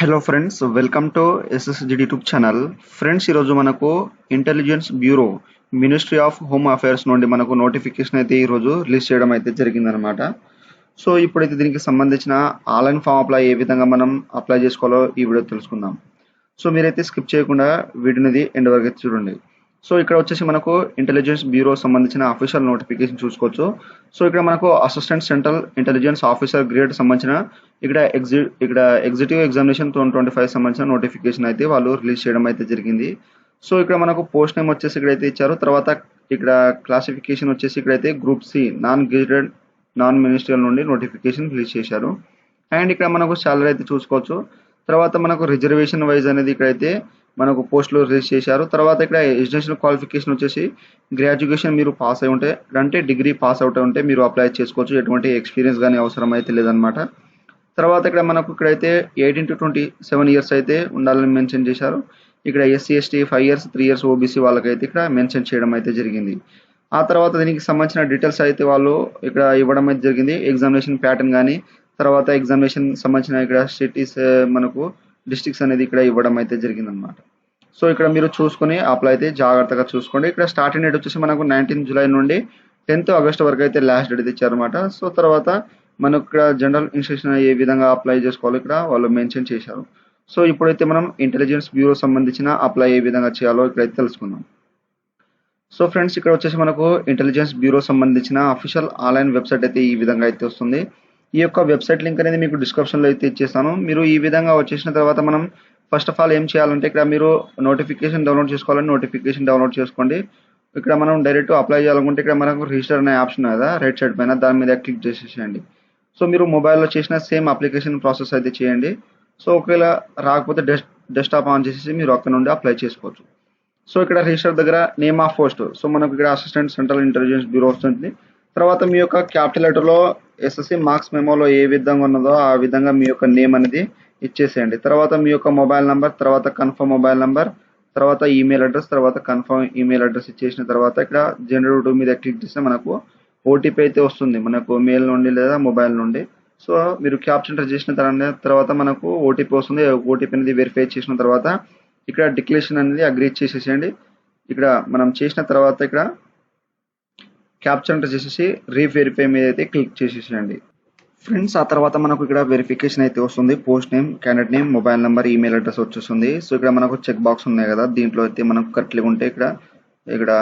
Hello friends, welcome to ఎస్ఎస్జిడి YouTube channel. Friends, ఈరోజు మనకు intelligence bureau ministry of home affairs నుండి మనకు notification అయితే ఈరోజు రిలీజ్ చేయడం అయితే జరిగిందనమాట. సో ఇప్పుడైతే దీనికి సంబంధించిన ఆన్లైన్ ఫామ్ అప్లై ఏ విధంగా మనం అప్లై చేసుకోవాలో ఈ వీడియో తెలుసుకుందాం. సో మీరైతే స్కిప్ చేయకుండా వీడియోని ఎండ్ వరకు అయితే చూడండి. సో ఇక్కడ వచ్చేసి మనకు ఇంటెలిజెన్స్ బ్యూరో సంబంధించిన అఫీషియల్ నోటిఫికేషన్ చూసుకోవచ్చు. సో ఇక్కడ మనకు assistant central intelligence officer grade సంబంధించిన ఇక్కడ ఎగ్జిక్యూటివ్ ఎగ్జామినేషన్ 2025 సంబంధించిన నోటిఫికేషన్ అయితే వాళ్ళు రిలీజ్ చేయడం అయితే జరిగింది. సో ఇక్కడ మనకు పోస్ట్ నేమ్ వచ్చేసి ఇక్కడైతే ఇచ్చారు. తర్వాత ఇక్కడ క్లాసిఫికేషన్ వచ్చేసి ఇక్కడైతే group C non gazetted non ministerial నుండి నోటిఫికేషన్ రిలీజ్ చేశారు. అండ్ ఇక్కడ మనకు సాలరీ అయితే చూసుకోవచ్చు. తర్వాత మనకు రిజర్వేషన్ వైజ్ అనేది ఇక్కడైతే మనకు పోస్టులు రిలీజ్ చేశారు. తర్వాత ఇక్కడ ఎడ్యుకేషన్ క్వాలిఫికేషన్ వచ్చేసి గ్రాడ్యుయేషన్ మీరు పాస్ అయి ఉంటే అంటే డిగ్రీ పాస్ అవుట్ ఉంటే మీరు అప్లై చేసుకోవచ్చు. ఎటువంటి ఎక్స్పీరియన్స్ కానీ అవసరం అయితే లేదనమాట. తర్వాత ఇక్కడ మనకు ఇక్కడైతే 18 to 27 ఇయర్స్ అయితే ఉండాలని మెన్షన్ చేశారు. ఇక్కడ SC ST 5 years 3 years OBC వాళ్ళకైతే ఇక్కడ మెన్షన్ చేయడం అయితే జరిగింది. ఆ తర్వాత దీనికి సంబంధించిన డీటెయిల్స్ అయితే వాళ్ళు ఇక్కడ ఇవ్వడం అయితే జరిగింది. ఎగ్జామినేషన్ ప్యాటర్న్ కానీ తర్వాత ఎగ్జామినేషన్ సంబంధించిన ఇక్కడ సిటీస్ మనకు డిస్ట్రిక్ట్స్ అనేది ఇక్కడ ఇవ్వడం అయితే జరిగింది అనమాట. సో ఇక్కడ మీరు చూసుకొని అప్లై అయితే జాగ్రత్తగా చూసుకోండి. ఇక్కడ స్టార్టింగ్ డేట్ వచ్చేసి మనకు 19 July నుండి 10th August వరకు అయితే లాస్ట్ డేట్ ఇచ్చారనమాట. సో తర్వాత మనకు ఇక్కడ జనరల్ ఇన్స్ట్రక్షన్ ఏ విధంగా అప్లై చేసుకోవాలో ఇక్కడ వాళ్ళు మెన్షన్ చేశారు. సో ఇప్పుడైతే మనం ఇంటెలిజెన్స్ బ్యూరో సంబంధించిన అప్లై ఏ విధంగా చేయాలో ఇక్కడైతే తెలుసుకుందాం. సో ఫ్రెండ్స్, ఇక్కడ వచ్చేసి మనకు ఇంటెలిజెన్స్ బ్యూరో సంబంధించిన అఫీషియల్ ఆన్లైన్ వెబ్సైట్ అయితే ఈ విధంగా అయితే వస్తుంది. ఈ యొక్క వెబ్సైట్ లింక్ అనేది మీకు డిస్క్రిప్షన్లో అయితే ఇచ్చేస్తాను. మీరు ఈ విధంగా వచ్చేసిన తర్వాత మనం ఫస్ట్ ఆఫ్ ఆల్ ఏం చేయాలంటే ఇక్కడ మీరు నోటిఫికేషన్ డౌన్లోడ్ చేసుకోవాలని నోటిఫికేషన్ డౌన్లోడ్ చేసుకోండి. ఇక్కడ మనం డైరెక్ట్ అప్లై చేయాలనుకుంటే ఇక్కడ మనకు రిజిస్టర్ అనే ఆప్షన్ కదా రైట్ సైడ్ పైన, దాని మీద క్లిక్ చేసేసేయండి. సో మీరు మొబైల్లో చేసిన సేమ్ అప్లికేషన్ ప్రాసెస్ అయితే చేయండి. సో ఒకవేళ రాకపోతే డెస్క్టాప్ ఆన్ చేసేసి మీరు అక్కడ నుండి అప్లై చేసుకోవచ్చు. సో ఇక్కడ రిజిస్టర్ దగ్గర నేమ్ ఆఫ్ పోస్ట్, సో మనకు ఇక్కడ అసిస్టెంట్ సెంట్రల్ ఇంటెలిజెన్స్ బ్యూరో వస్తుంది. తర్వాత మీ యొక్క క్యాపిటల్ లెటర్లో ఎస్ఎస్సి మార్క్స్ మెమోలో ఏ విధంగా ఉన్నదో ఆ విధంగా మీ యొక్క నేమ్ అనేది ఇచ్చేసేయండి. తర్వాత మీ యొక్క మొబైల్ నెంబర్, తర్వాత కన్ఫర్మ్ మొబైల్ నెంబర్, తర్వాత ఈమెయిల్ అడ్రస్, తర్వాత కన్ఫర్మ్ ఈమెయిల్ అడ్రస్ ఇచ్చేసిన తర్వాత ఇక్కడ జనరేట్ మీద క్లిక్ చేస్తే మనకు ఓటీపీ అయితే వస్తుంది మనకు మెయిల్ నుండి లేదా మొబైల్ నుండి. సో మీరు క్యాప్చర్ ఎంటర్ చేసిన తర్వాత మనకు ఓటీపీ వస్తుంది. ఓటీపీ అనేది వెరిఫై చేసిన తర్వాత ఇక్కడ డిక్లరేషన్ అనేది అగ్రీ చేసేసేయండి. ఇక్కడ మనం చేసిన తర్వాత ఇక్కడ క్యాప్చర్ ఎంటర్ చేసేసి రీవెరిఫై మీద అయితే క్లిక్ చేసేసేయండి. ఫ్రెండ్స్, ఆ తర్వాత మనకు ఇక్కడ వెరిఫికేషన్ అయితే వస్తుంది. Post name, candidate name, mobile number, email address వచ్చేస్తుంది. సో ఇక్కడ మనకు చెక్ బాక్స్ ఉన్నాయి కదా, దీంట్లో అయితే మనకు కరెక్ట్గా ఉంటే ఇక్కడ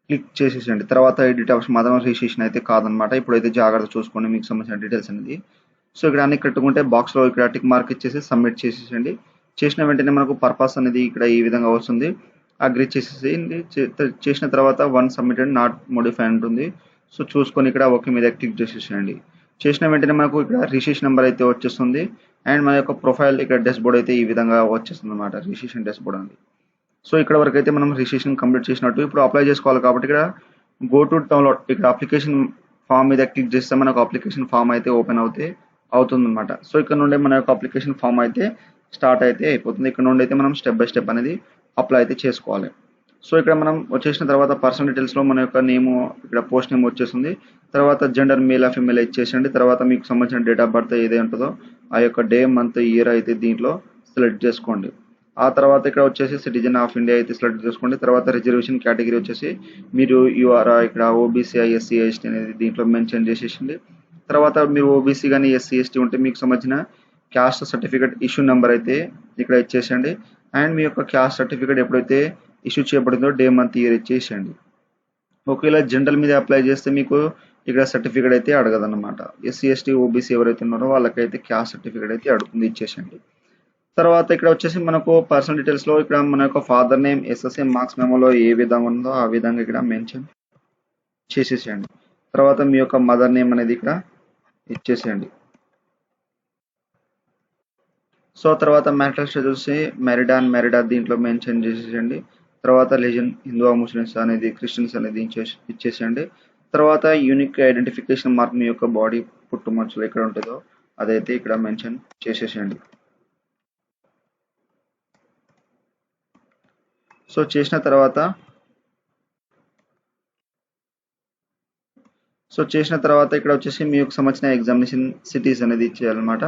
క్లిక్ చేసేసేయండి. తర్వాత ఎడిట్ ఆప్షన్ మాత్రం రిజిస్ట్రేషన్ అయితే కాదనమాట. ఇప్పుడైతే జాగ్రత్త చూసుకోండి మీకు సంబంధించిన డీటెయిల్స్ అనేది. సో ఇక్కడ అన్ని కట్టుకుంటే బాక్స్లో ఇక్కడ టిక్ మార్క్ ఇచ్చేసి సబ్మిట్ చేసేసేయండి. చేసిన వెంటనే మనకు పర్పస్ అనేది ఇక్కడ ఈ విధంగా వస్తుంది. అగ్రీ చేసేసి చేసిన తర్వాత 1 సబ్మిటెడ్ నాట్ మోడిఫై ఉంటుంది. సో చూసుకొని ఇక్కడ ఓకే మీద క్లిక్ చేసేసేయండి. చేసిన వెంటనే మనకు ఇక్కడ రిజిస్ట్రేషన్ నెంబర్ అయితే వచ్చేస్తుంది. అండ్ మన యొక్క ప్రొఫైల్ ఇక్కడ డెస్క్ బోర్డ్ అయితే ఈ విధంగా వచ్చేస్తుంది అనమాట, రిజిస్ట్రేషన్ డెస్క్ బోర్డ్ అనేది. సో ఇక్కడ వరకు అయితే మనం రిజిస్ట్రేషన్ కంప్లీట్ చేసినట్టు. ఇప్పుడు అప్లై చేసుకోవాలి కాబట్టి ఇక్కడ గో టు డౌన్లోడ్ ఇక్కడ అప్లికేషన్ ఫామ్ మీద క్లిక్ చేస్తే మనకు అప్లికేషన్ ఫామ్ అయితే ఓపెన్ అవుతుంది అనమాట. సో ఇక్కడ నుండి మన యొక్క అప్లికేషన్ ఫామ్ అయితే స్టార్ట్ అయితే అయిపోతుంది. ఇక్కడ నుండి అయితే మనం స్టెప్ బై స్టెప్ అనేది అప్లై అయితే చేసుకోవాలి. సో ఇక్కడ మనం వచ్చేసిన తర్వాత పర్సనల్ డీటెయిల్స్లో మన యొక్క నేమ్, ఇక్కడ పోస్ట్ నేమ్ వచ్చేస్తుంది. తర్వాత జెండర్ మేల్ ఆ ఫీమేల్ ఇచ్చేసండి. తర్వాత మీకు సంబంధించిన డేట్ ఆఫ్ బర్త్ ఏదైతే ఉంటుందో ఆ యొక్క డే మంత్ ఇయర్ అయితే దీంట్లో సెలెక్ట్ చేసుకోండి. ఆ తర్వాత ఇక్కడ వచ్చేసి సిటిజన్ ఆఫ్ ఇండియా అయితే సెలెక్ట్ చేసుకోండి. తర్వాత రిజర్వేషన్ కేటగిరీ వచ్చేసి మీరు యూఆర్ ఇక్కడ ఓబీసీ ఎస్సీ ఎస్టీ అనేది దీంట్లో మెన్షన్ చేసేసింది. తర్వాత మీరు ఓబీసీ కానీ ఎస్సీ ఎస్టీ ఉంటే మీకు సంబంధించిన క్యాస్ట్ సర్టిఫికేట్ ఇష్యూ నెంబర్ అయితే ఇక్కడ ఇచ్చేసండి. అండ్ మీ యొక్క క్యాస్ట్ సర్టిఫికేట్ ఎప్పుడైతే ఇష్యూ చేయబడిందో డే మంత్ ఇయర్ ఇచ్చేసేయండి. ఒకవేళ జనరల్ మీద అప్లై చేస్తే మీకు ఇక్కడ సర్టిఫికేట్ అయితే అడగదన్నమాట. ఎస్సీ ఎస్టీ ఓబీసీ ఎవరైతే ఉన్నారో వాళ్ళకైతే క్యాస్ట్ సర్టిఫికేట్ అయితే అడుగుతుంది, ఇచ్చేసండి. తర్వాత ఇక్కడ వచ్చేసి మనకు పర్సనల్ డీటెయిల్స్లో ఇక్కడ మన యొక్క ఫాదర్ నేమ్ ఎస్ఎస్సి మార్క్స్ మెమోలో ఏ విధంగా ఉందో ఆ విధంగా ఇక్కడ మెన్షన్ చేసేసేయండి. తర్వాత మీ యొక్క మదర్ నేమ్ అనేది ఇక్కడ ఇచ్చేసేయండి. సో తర్వాత మ్యారిటల్ స్టేటస్ వచ్చి మ్యారీడా దీంట్లో మెన్షన్ చేసేసేయండి. తర్వాత రిలీజన్ హిందూ ముస్లిమ్స్ అనేది క్రిస్టియన్స్ అనేది ఇచ్చేసేయండి. తర్వాత యూనిక్ ఐడెంటిఫికేషన్ మార్క్ మీ యొక్క బాడీ పుట్టుమచ్చలు ఎక్కడ ఉంటుందో అదైతే ఇక్కడ మెన్షన్ చేసేసేయండి. సో చేసిన తర్వాత ఇక్కడ వచ్చేసి మీకు సంబంధించిన ఎగ్జామినేషన్ సిటీస్ అనేది ఇచ్చేయాలన్నమాట.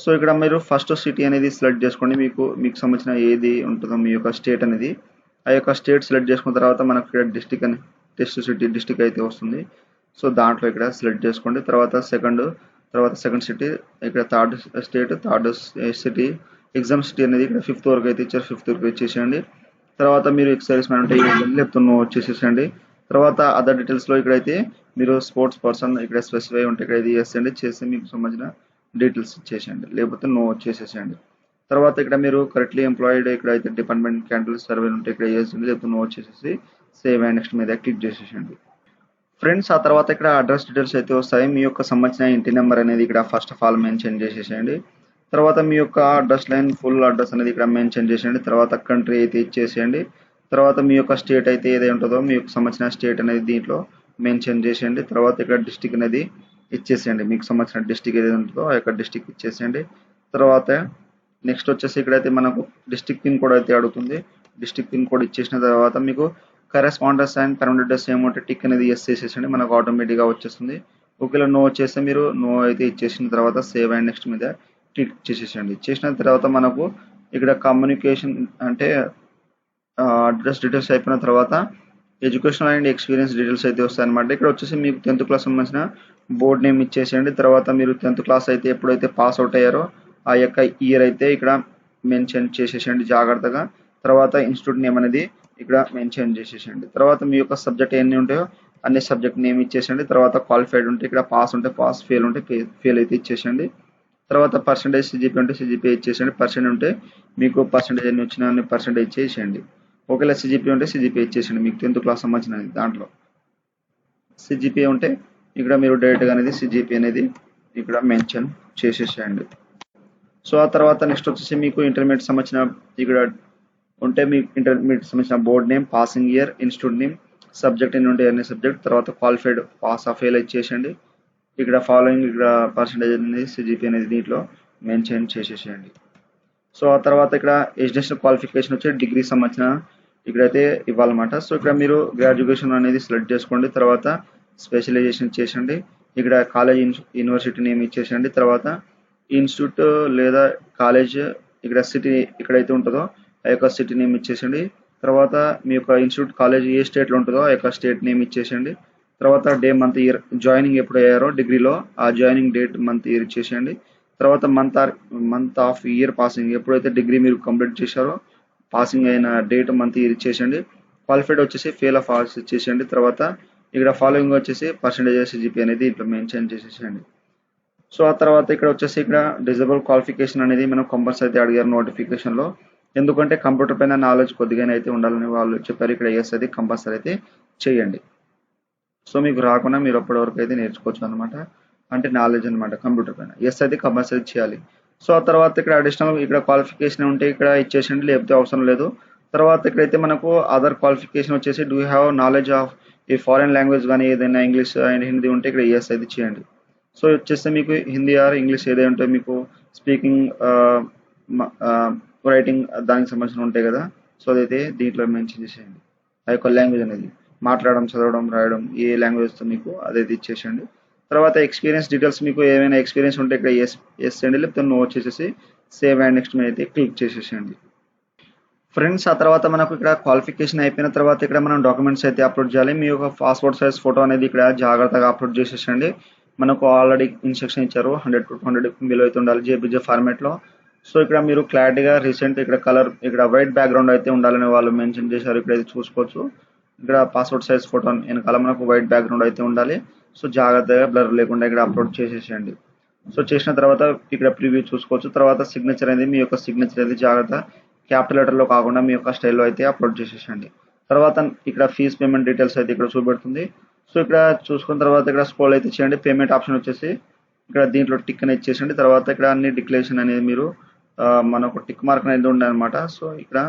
సో ఇక్కడ మీరు ఫస్ట్ సిటీ అనేది సెలెక్ట్ చేసుకోండి. మీకు సంబంధించిన ఏది ఉంటుందో మీ యొక్క స్టేట్ అనేది ఆ యొక్క స్టేట్ సెలెక్ట్ చేసుకున్న తర్వాత మనకు ఇక్కడ డిస్టిక్ అని టెస్ట్ సిటీ డిస్టిక్ అయితే వస్తుంది. సో దాంట్లో ఇక్కడ సెలెక్ట్ చేసుకోండి. తర్వాత సెకండ్ సిటీ, ఇక్కడ third state, third city, exam city అనేది ఇక్కడ 5th వరకు అయితే ఇచ్చారు. 5th వరకు ఇచ్చేసేయండి. తర్వాత మీరు ఎక్సైజ్ మ్యాన్ అంటే లేకపోతే నో వచ్చేసేసండి. తర్వాత అదర్ డీటెయిల్స్లో ఇక్కడైతే మీరు స్పోర్ట్స్ పర్సన్ ఇక్కడ స్పెసిఫై ఉంటే ఇక్కడ ఇది చేసేయండి. చేసి మీకు సంబంధించిన డీటెయిల్స్ ఇచ్చేసేయండి, లేకపోతే నో వచ్చేసేసేయండి. తర్వాత ఇక్కడ మీరు కరెక్ట్లీ ఎంప్లాయిడ్ ఇక్కడ అయితే డిపార్ట్మెంట్ క్యాండిల్ సర్వే ఉంటే ఇక్కడ చేసేయండి, లేకపోతే నో వచ్చేసేసి సేవ్ అండ్ నెక్స్ట్ మీద క్లిక్ చేసేసేయండి. ఫ్రెండ్స్ ఆ తర్వాత ఇక్కడ అడ్రస్ డీటెయిల్స్ అయితే వస్తాయి. మీ యొక్క సంబంధించిన ఇంటి నెంబర్ అనేది ఇక్కడ ఫస్ట్ ఆఫ్ ఆల్ మెన్షన్ చేసేసేయండి. తర్వాత మీ యొక్క అడ్రస్ లైన్ ఫుల్ అడ్రస్ అనేది ఇక్కడ మెన్షన్ చేసేయండి. తర్వాత కంట్రీ అయితే ఇచ్చేసేయండి. తర్వాత మీ యొక్క స్టేట్ అయితే ఏదైతే ఉంటుందో మీ యొక్క సంబంధించిన స్టేట్ అనేది దీంట్లో మెన్షన్ చేసేయండి. తర్వాత ఇక్కడ డిస్టిక్ అనేది ఇచ్చేసేయండి. మీకు సంబంధించిన డిస్టిక్ ఏదైతే ఉంటుందో ఆ యొక్క డిస్టిక్ ఇచ్చేసేయండి. తర్వాత నెక్స్ట్ వచ్చేసి ఇక్కడైతే మనకు డిస్టిక్ పిన్ కోడ్ అయితే అడుగుతుంది. డిస్టిక్ పిన్ కోడ్ ఇచ్చేసిన తర్వాత మీకు కరెస్పాండెన్స్ అండ్ పర్మనెంట్ అడ్రస్ ఏమంటే టిక్ అనేది ఎస్ చేసేసండి, మనకు ఆటోమేటిక్గా వచ్చేస్తుంది. ఒకవేళ నో వచ్చేస్తే మీరు నో అయితే ఇచ్చేసిన తర్వాత సేవ్ అండ్ నెక్స్ట్ మీద క్లిక్ చేసేసండి. చేసిన తర్వాత మనకు ఇక్కడ కమ్యూనికేషన్ అంటే అడ్రస్ డీటెయిల్స్ అయిపోయిన తర్వాత ఎడ్యుకేషనల్ అండ్ ఎక్స్పీరియన్స్ డీటెయిల్స్ అయితే వస్తాయి అనమాట. ఇక్కడ వచ్చేసి మీకు 10th క్లాస్ సంబంధించిన బోర్డ్ నేమ్ ఇచ్చేసేయండి. తర్వాత మీరు 10th క్లాస్ అయితే ఎప్పుడైతే పాస్ అవుట్ అయ్యారో ఆ యొక్క ఇయర్ అయితే ఇక్కడ మెన్షన్ చేసేసండి జాగ్రత్తగా. తర్వాత ఇన్స్టిట్యూట్ నేమ్ అనేది ఇక్కడ మెన్షన్ చేసేసండి. తర్వాత మీ యొక్క సబ్జెక్ట్ ఎన్ని ఉంటాయో అన్ని సబ్జెక్ట్ నేమ్ ఇచ్చేసండి. తర్వాత క్వాలిఫైడ్ ఉంటే ఇక్కడ పాస్ ఉంటే పాస్, ఫెయిల్ ఉంటే ఫెయిల్ అయితే ఇచ్చేసండి. తర్వాత పర్సెంటేజ్ సిజిపి ఉంటే సిజిపి ఇచ్చేసండి. పర్సెంట్ ఉంటే మీకు పర్సెంటేజ్ ఎన్ని వచ్చినా అన్ని పర్సెంటేజ్ ఇచ్చేసేయండి. ఒకవేళ సిజిపి ఉంటే సిజిపి ఇచ్చేసండి. మీకు 10th క్లాస్ సంబంధించిన దాంట్లో సిజిపి ఉంటే ఇక్కడ మీరు డైరెక్ట్గా అనేది సిజిపి అనేది ఇక్కడ మెన్షన్ చేసేసేయండి. సో ఆ తర్వాత నెక్స్ట్ వచ్చేసి మీకు ఇంటర్మీడియట్ సంబంధించిన ఇక్కడ ఉంటే మీ ఇంటర్మీడియట్ సంబంధించిన board name, passing year, institute name, subject ఎన్ని ఉంటే అన్ని సబ్జెక్ట్, తర్వాత క్వాలిఫైడ్ పాస్ ఆ ఫెయిల్ ఇచ్చేసేయండి. ఇక్కడ ఫాలోయింగ్ ఇక్కడ పర్సెంటేజ్ అనేది సిజిపి అనేది దీంట్లో మెన్షన్ చేసేసేయండి. సో ఆ తర్వాత ఇక్కడ ఎడ్యుకేషన్ క్వాలిఫికేషన్ వచ్చి డిగ్రీ సంబంధించిన ఇక్కడైతే ఇవ్వాలన్నమాట. సో ఇక్కడ మీరు గ్రాడ్యుయేషన్ అనేది సెలెక్ట్ చేసుకోండి. తర్వాత స్పెషలైజేషన్ ఇచ్చేసండి. ఇక్కడ కాలేజ్ యూనివర్సిటీ నేమ్ ఇచ్చేసండి. తర్వాత ఇన్స్టిట్యూట్ లేదా కాలేజ్ ఇక్కడ సిటీ ఎక్కడైతే ఉంటుందో ఆ యొక్క సిటీ నేమ్ ఇచ్చేసండి. తర్వాత మీ యొక్క ఇన్స్టిట్యూట్ కాలేజ్ ఏ స్టేట్లో ఉంటుందో ఆ యొక్క స్టేట్ నేమ్ ఇచ్చేసండి. తర్వాత డే మంత్ ఇయర్ జాయినింగ్ ఎప్పుడు అయ్యారో డిగ్రీలో ఆ జాయినింగ్ డేట్ మంత్ ఇయర్ ఇచ్చేసేయండి. తర్వాత మంత్ ఆఫ్ ఇయర్ పాసింగ్ ఎప్పుడైతే డిగ్రీ మీరు కంప్లీట్ చేశారో పాసింగ్ అయిన డేట్ మంత్ ఇయర్ ఇచ్చేసండి. క్వాలిఫైడ్ వచ్చేసి ఫెయిల్ ఆఫ్ ఆర్ట్స్ ఇచ్చేసేయండి. తర్వాత ఇక్కడ ఫాలోయింగ్ వచ్చేసి పర్సెంటేజ్ సిజిపి అనేది ఇట్లా మెన్షన్ చేసేసేయండి. సో ఆ తర్వాత ఇక్కడ వచ్చేసి ఇక్కడ డిజబుల్ క్వాలిఫికేషన్ అనేది మనం కంపల్సరీ అయితే అడిగారు నోటిఫికేషన్లో. ఎందుకంటే కంప్యూటర్ పైన నాలెడ్జ్ కొద్దిగానే అయితే ఉండాలని వాళ్ళు చెప్పారు. ఇక్కడ ఎస్ అది కంపల్సరీ అయితే చేయండి. సో మీకు రాకుండా మీరు అప్పటి వరకు అయితే నేర్చుకోవచ్చు అనమాట. అంటే నాలెడ్జ్ అనమాట కంప్యూటర్ పైన. ఎస్ అయితే కంపల్సరీ చేయాలి. సో ఆ తర్వాత ఇక్కడ అడిషనల్ ఇక్కడ క్వాలిఫికేషన్ ఉంటే ఇక్కడ ఇచ్చేసండి, లేకపోతే అవసరం లేదు. తర్వాత ఇక్కడైతే మనకు అదర్ క్వాలిఫికేషన్ వచ్చేసి డూ హ్యావ్ నాలెడ్జ్ ఆఫ్ ఈ ఫారెన్ లాంగ్వేజ్ కానీ ఏదైనా ఇంగ్లీష్ అండ్ హిందీ ఉంటే ఇక్కడ ఎస్ అయితే చేయండి. సో వచ్చేస్తే మీకు హిందీ ఆర్ ఇంగ్లీష్ ఏదైతే ఉంటే మీకు స్పీకింగ్ రైటింగ్ దానికి సంబంధించిన ఉంటాయి కదా, సో అదైతే దీంట్లో మెన్షన్ చేసేయండి. ఆ యొక్క లాంగ్వేజ్ అనేది మాట్లాడడం, చదవడం, రాయడం ఏ లాంగ్వేజ్తో మీకు అదైతే ఇచ్చేసేయండి. తర్వాత ఎక్స్పీరియన్స్ డీటెయిల్స్ మీకు ఏమైనా ఎక్స్పీరియన్స్ ఉంటే ఇక్కడ ఎస్ అండి, లేకపోతే నో వచ్చేసేసి సేవ్ అండ్ నెక్స్ట్ మీద అయితే క్లిక్ చేసేసేయండి. ఫ్రెండ్స్ ఆ తర్వాత మనకు ఇక్కడ క్వాలిఫికేషన్ అయిపోయిన తర్వాత ఇక్కడ మనం డాక్యుమెంట్స్ అయితే అప్లోడ్ చేయాలి. మీ యొక్క పాస్పోర్ట్ సైజ్ ఫోటో అనేది ఇక్కడ జాగ్రత్తగా అప్లోడ్ చేసేసండి. మనకు ఆల్రెడీ ఇన్స్ట్రక్షన్ ఇచ్చారు 100 to 200 MB అయితే ఉండాలి జేపీజీ ఫార్మాట్లో. సో ఇక్కడ మీరు క్లారిటీగా రీసెంట్ ఇక్కడ కలర్ ఇక్కడ వైట్ బ్యాక్గ్రౌండ్ అయితే ఉండాలని వాళ్ళు మెన్షన్ చేశారు. ఇక్కడైతే చూసుకోవచ్చు. ఇక్కడ పాస్పోర్ట్ సైజ్ ఫోటో వెనకాల మనకు వైట్ బ్యాక్గ్రౌండ్ అయితే ఉండాలి. సో జాగ్రత్తగా బ్లర్ లేకుండా ఇక్కడ అప్లోడ్ చేసేసేయండి. సో చేసిన తర్వాత ఇక్కడ ప్రివ్యూ చూసుకోవచ్చు. తర్వాత సిగ్నేచర్ అనేది మీ యొక్క సిగ్నేచర్ అనేది జాగ్రత్త క్యాపిటల్ లెటర్లో కాకుండా మీ యొక్క స్టైల్లో అయితే అప్లోడ్ చేసేసండి. తర్వాత ఇక్కడ ఫీజ్ పేమెంట్ డీటెయిల్స్ అయితే ఇక్కడ చూపెడుతుంది. సో ఇక్కడ చూసుకున్న తర్వాత ఇక్కడ స్క్రోల్ అయితే చేయండి. పేమెంట్ ఆప్షన్ వచ్చేసి ఇక్కడ దీంట్లో టిక్ అనేది ఇచ్చేసండి. తర్వాత ఇక్కడ అన్ని డిక్లరేషన్ అనేది మీరు మనకు టిక్ మార్క్ అనేది ఉండాలన్నమాట. సో ఇక్కడ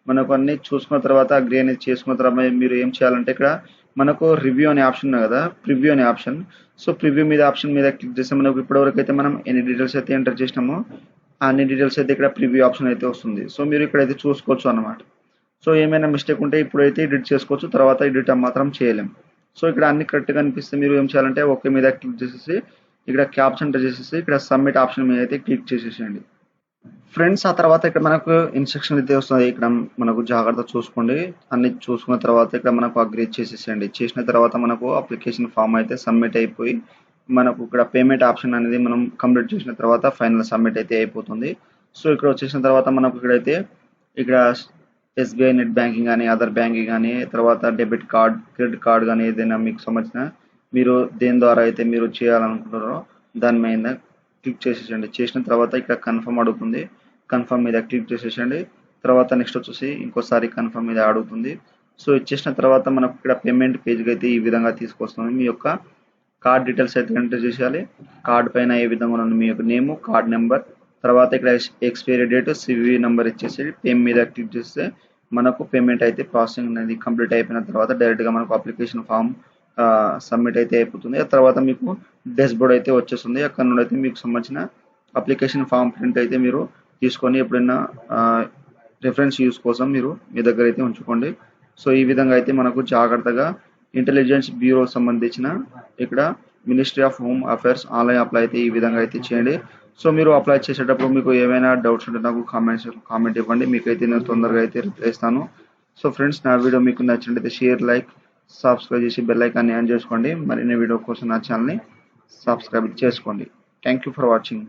మనకు అన్ని చూసుకున్న తర్వాత అగ్రీ అనేది చేసుకున్న తర్వాత మీరు ఏం చేయాలంటే ఇక్కడ మనకు రివ్యూ అనే ఆప్షన్ ఉంది కదా, ప్రివ్యూ అనే ఆప్షన్. సో ప్రివ్యూ మీద ఆప్షన్ మీద క్లిక్ చేస్తే మనకు ఇప్పటివరకు అయితే మనం ఎన్ని డీటెయిల్స్ అయితే ఎంటర్ చేసినామో అన్ని డీటెయిల్స్ అయితే ఇక్కడ ప్రివ్యూ ఆప్షన్ అయితే వస్తుంది. సో మీరు ఇక్కడైతే చూసుకోవచ్చు అన్నమాట. సో ఏమైనా మిస్టేక్ ఉంటే ఇప్పుడైతే ఎడిట్ చేసుకోవచ్చు, తర్వాత ఎడిట్ మాత్రం చేయలేం. సో ఇక్కడ అన్ని కరెక్ట్గా అనిపిస్తే మీరు ఏం చేయాలంటే ఓకే మీద క్లిక్ చేసేసి ఇక్కడ క్యాప్షన్ ఎంటర్ చేసేసి ఇక్కడ సబ్మిట్ ఆప్షన్ మీద అయితే క్లిక్ చేసేసేయండి ఫ్రెండ్స్. ఆ తర్వాత ఇక్కడ మనకు ఇన్స్ట్రక్షన్ అయితే వస్తుంది. ఇక్కడ మనకు జాగ్రత్త చూసుకోండి. అన్ని చూసుకున్న తర్వాత ఇక్కడ మనకు అగ్రీ చేసేసేయండి. చేసిన తర్వాత మనకు అప్లికేషన్ ఫామ్ అయితే సబ్మిట్ అయిపోయి మనకు ఇక్కడ పేమెంట్ ఆప్షన్ అనేది మనం కంప్లీట్ చేసిన తర్వాత ఫైనల్ సబ్మిట్ అయితే అయిపోతుంది. సో ఇక్కడ వచ్చేసిన తర్వాత మనకు ఇక్కడైతే ఇక్కడ ఎస్బీఐ నెట్ బ్యాంకింగ్ కానీ అదర్ బ్యాంకింగ్ కానీ తర్వాత డెబిట్ కార్డ్ క్రెడిట్ కార్డ్ కానీ ఏదైనా మీకు సంబంధించిన మీరు దేని ద్వారా అయితే మీరు చేయాలనుకుంటారో దాని మీద క్లిక్ చేసేసండి. చేసిన తర్వాత ఇక్కడ కన్ఫర్మ్ అడుగుతుంది. కన్ఫర్మ్ మీద క్లిక్ చేసేసండి. తర్వాత నెక్స్ట్ వచ్చేసి ఇంకోసారి కన్ఫర్మ్ మీద అడుగుతుంది. సో ఇచ్చేసిన తర్వాత మనకు ఇక్కడ పేమెంట్ పేజ్కి అయితే ఈ విధంగా తీసుకొస్తుంది. మీ యొక్క కార్డ్ డీటెయిల్స్ అయితే ఎంటర్ చేసేయాలి. కార్డ్ పైన ఏ విధంగా ఉంది మీ యొక్క నేమ్, కార్డ్ నెంబర్, తర్వాత ఇక్కడ ఎక్స్పైరీ డేట్, సివి నెంబర్ ఇచ్చేసి పేమెంట్ మీద క్లిక్ చేస్తే మనకు పేమెంట్ అయితే ప్రాసెసింగ్ అనేది కంప్లీట్ అయిపోయిన తర్వాత డైరెక్ట్గా మనకు అప్లికేషన్ ఫామ్ సబ్మిట్ అయితే అయిపోతుంది. ఆ తర్వాత మీకు డాష్బోర్డ్ అయితే వచ్చేస్తుంది. అక్కడ నుండి అయితే మీకు సంబంధించిన అప్లికేషన్ ఫామ్ ప్రింట్ అయితే మీరు తీసుకొని ఎప్పుడైనా రిఫరెన్స్ యూస్ కోసం మీరు మీ దగ్గర అయితే ఉంచుకోండి. సో ఈ విధంగా అయితే మనకు జాగ్రత్తగా ఇంటెలిజెన్స్ బ్యూరో సంబంధించిన ఇక్కడ ministry of home affairs online apply అయితే ఈ విధంగా అయితే చేయండి. సో మీరు అప్లై చేసేటప్పుడు మీకు ఏమైనా డౌట్స్ ఉంటే నాకు కామెంట్ ఇవ్వండి. మీకైతే నేను తొందరగా అయితే రిప్లై ఇస్తాను. సో ఫ్రెండ్స్, నా వీడియో మీకు నచ్చినట్లయితే షేర్, లైక్, సబ్స్క్రైబ్ చేసి బెల్ ఐకాన్ని ఆన్ చేసుకోండి. మరిన్ని వీడియో కోసం నా ఛానల్ని సబ్స్క్రైబ్ చేసుకోండి. Thank you for watching.